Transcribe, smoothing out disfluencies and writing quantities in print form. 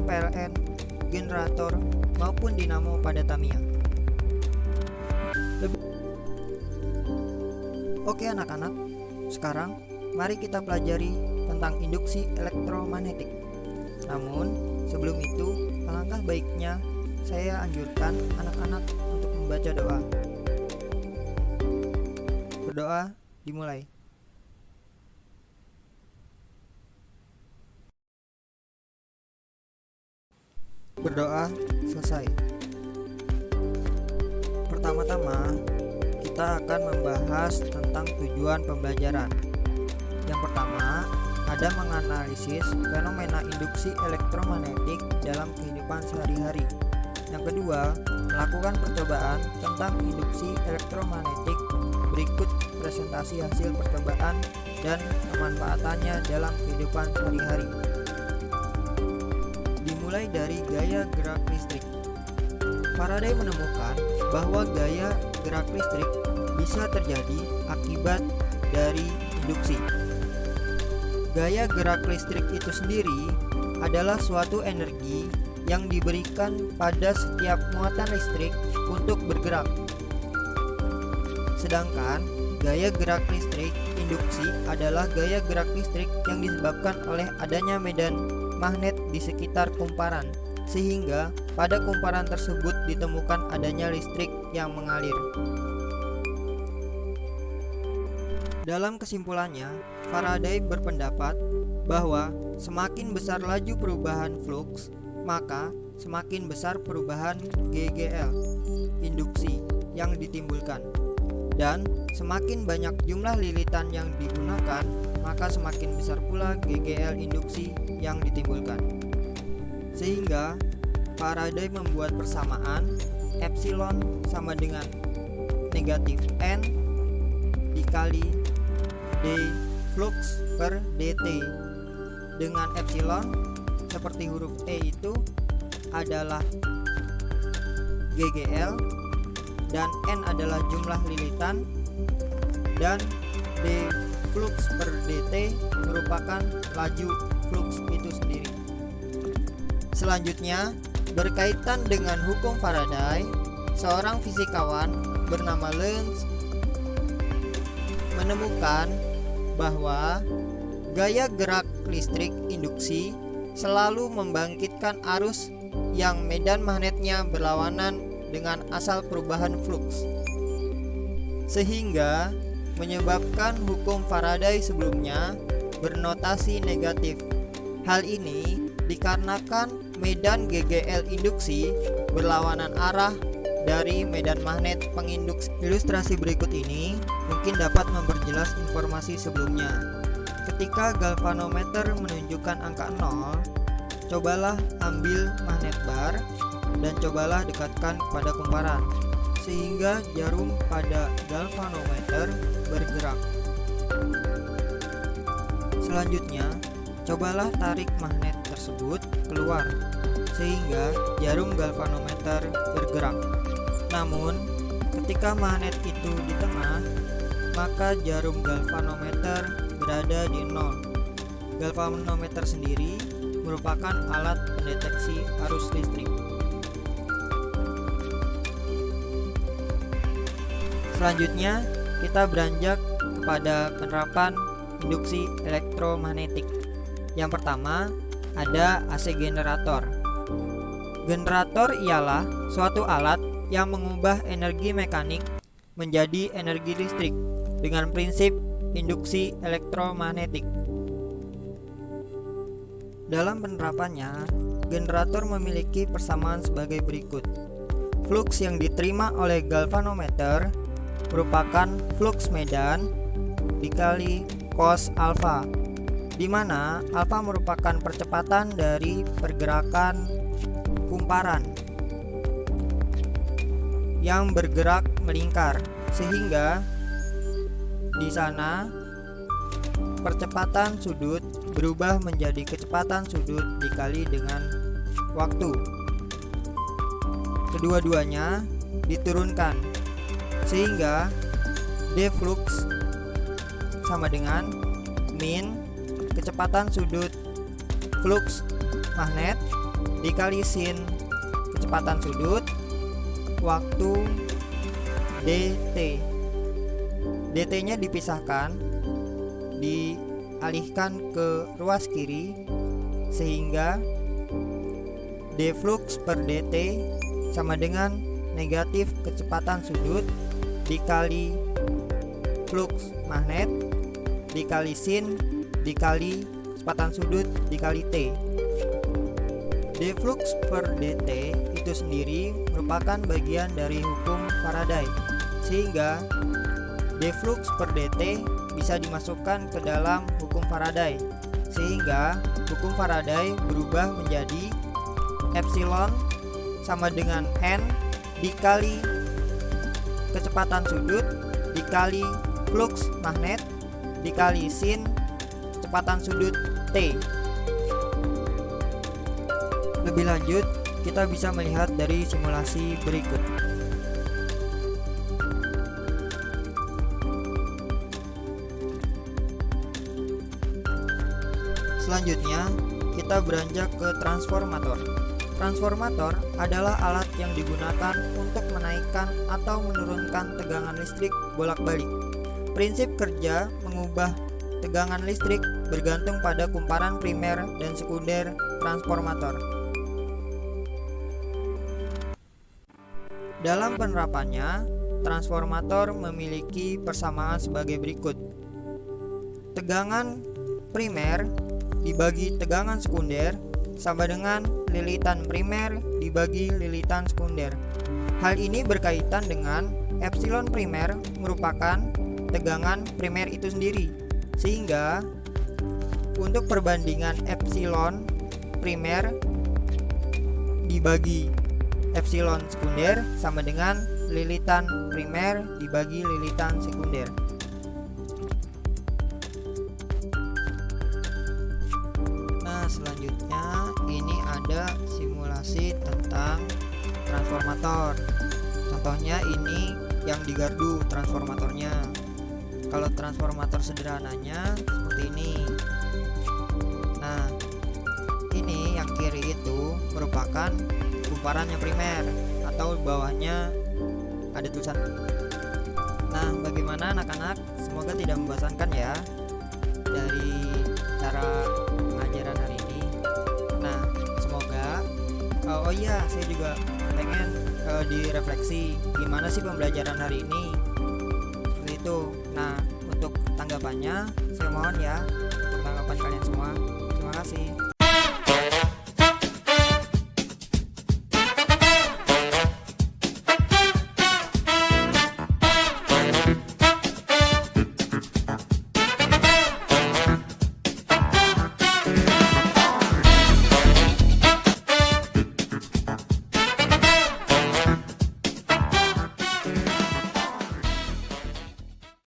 PLN, generator, maupun dinamo pada Tamiya. Oke anak-anak, sekarang mari kita pelajari tentang induksi elektromagnetik. Namun, sebelum itu, alangkah baiknya saya anjurkan anak-anak untuk membaca doa. Berdoa dimulai. Berdoa selesai. Pertama-tama, kita akan membahas tentang tujuan pembelajaran. Yang pertama, ada menganalisis fenomena induksi elektromagnetik dalam kehidupan sehari-hari. Yang kedua, melakukan percobaan tentang induksi elektromagnetik. Berikut presentasi hasil percobaan dan pemanfaatannya dalam kehidupan sehari-hari. Dimulai dari gaya gerak listrik. Faraday menemukan bahwa gaya gerak listrik bisa terjadi akibat dari induksi. Gaya gerak listrik itu sendiri adalah suatu energi yang diberikan pada setiap muatan listrik untuk bergerak. Sedangkan gaya gerak listrik induksi adalah gaya gerak listrik yang disebabkan oleh adanya medan magnet di sekitar kumparan, sehingga pada kumparan tersebut ditemukan adanya listrik yang mengalir. Dalam kesimpulannya, Faraday berpendapat bahwa semakin besar laju perubahan flux, maka semakin besar perubahan GGL, induksi, yang ditimbulkan. Dan semakin banyak jumlah lilitan yang digunakan, maka semakin besar pula GGL induksi yang ditimbulkan. Sehingga Faraday membuat persamaan epsilon sama dengan negatif N dikali D flux per dt, dengan epsilon seperti huruf E itu adalah GGL dan N adalah jumlah lilitan, dan D flux per dt merupakan laju flux itu sendiri. Selanjutnya, berkaitan dengan hukum Faraday, seorang fisikawan bernama Lenz menemukan bahwa gaya gerak listrik induksi selalu membangkitkan arus yang medan magnetnya berlawanan dengan asal perubahan flux, sehingga menyebabkan hukum Faraday sebelumnya bernotasi negatif. Hal ini dikarenakan medan GGL induksi berlawanan arah dari medan magnet penginduksi. Ilustrasi berikut ini mungkin dapat memperjelas informasi sebelumnya. Ketika galvanometer menunjukkan angka 0, cobalah ambil magnet bar dan cobalah dekatkan kepada kumparan, sehingga jarum pada galvanometer bergerak. Selanjutnya, cobalah tarik magnet tersebut keluar, sehingga jarum galvanometer bergerak. Namun, ketika magnet itu di tengah, maka jarum galvanometer berada di 0. Galvanometer sendiri merupakan alat pendeteksi arus listrik. Selanjutnya, kita beranjak kepada penerapan induksi elektromagnetik. Yang pertama, ada AC generator. Generator ialah suatu alat yang mengubah energi mekanik menjadi energi listrik dengan prinsip induksi elektromagnetik. Dalam penerapannya, generator memiliki persamaan sebagai berikut. Flux yang diterima oleh galvanometer merupakan flux medan dikali cos alfa, di mana alfa merupakan percepatan dari pergerakan kumparan yang bergerak melingkar, sehingga di sana percepatan sudut berubah menjadi kecepatan sudut dikali dengan waktu. Kedua-duanya diturunkan, sehingga D flux sama dengan min kecepatan sudut flux magnet dikali sin kecepatan sudut waktu dt. dt-nya dipisahkan, dialihkan ke ruas kiri, sehingga d flux per dt sama dengan negatif kecepatan sudut dikali flux magnet dikali sin dikali kecepatan sudut dikali t. d flux per dt itu sendiri merupakan bagian dari hukum Faraday, sehingga d flux per dt bisa dimasukkan ke dalam hukum Faraday, sehingga hukum Faraday berubah menjadi epsilon sama dengan n dikali kecepatan sudut dikali flux magnet dikali sin kecepatan sudut t. Lebih lanjut, kita bisa melihat dari simulasi berikut. Selanjutnya, kita beranjak ke transformator. Transformator adalah alat yang digunakan untuk menaikkan atau menurunkan tegangan listrik bolak-balik. Prinsip kerja mengubah tegangan listrik bergantung pada kumparan primer dan sekunder transformator. Dalam penerapannya, transformator memiliki persamaan sebagai berikut. Tegangan primer dibagi tegangan sekunder sama dengan lilitan primer dibagi lilitan sekunder. Hal ini berkaitan dengan epsilon primer merupakan tegangan primer itu sendiri, sehingga untuk perbandingan epsilon primer dibagi epsilon sekunder sama dengan lilitan primer dibagi lilitan sekunder. Selanjutnya ini ada simulasi tentang transformator. Contohnya ini yang di gardu transformatornya. Kalau transformator sederhananya seperti ini. Nah, ini yang kiri itu merupakan kumparannya primer atau bawahnya ada tulisan. Nah, bagaimana anak-anak? Semoga tidak membosankan ya dari cara pengajaran hari ini. Nah, semoga oh iya, saya juga pengen direfleksi gimana sih pembelajaran hari ini. Seperti itu. Nah, untuk tanggapannya saya mohon ya, untuk tanggapan kalian semua. Terima kasih.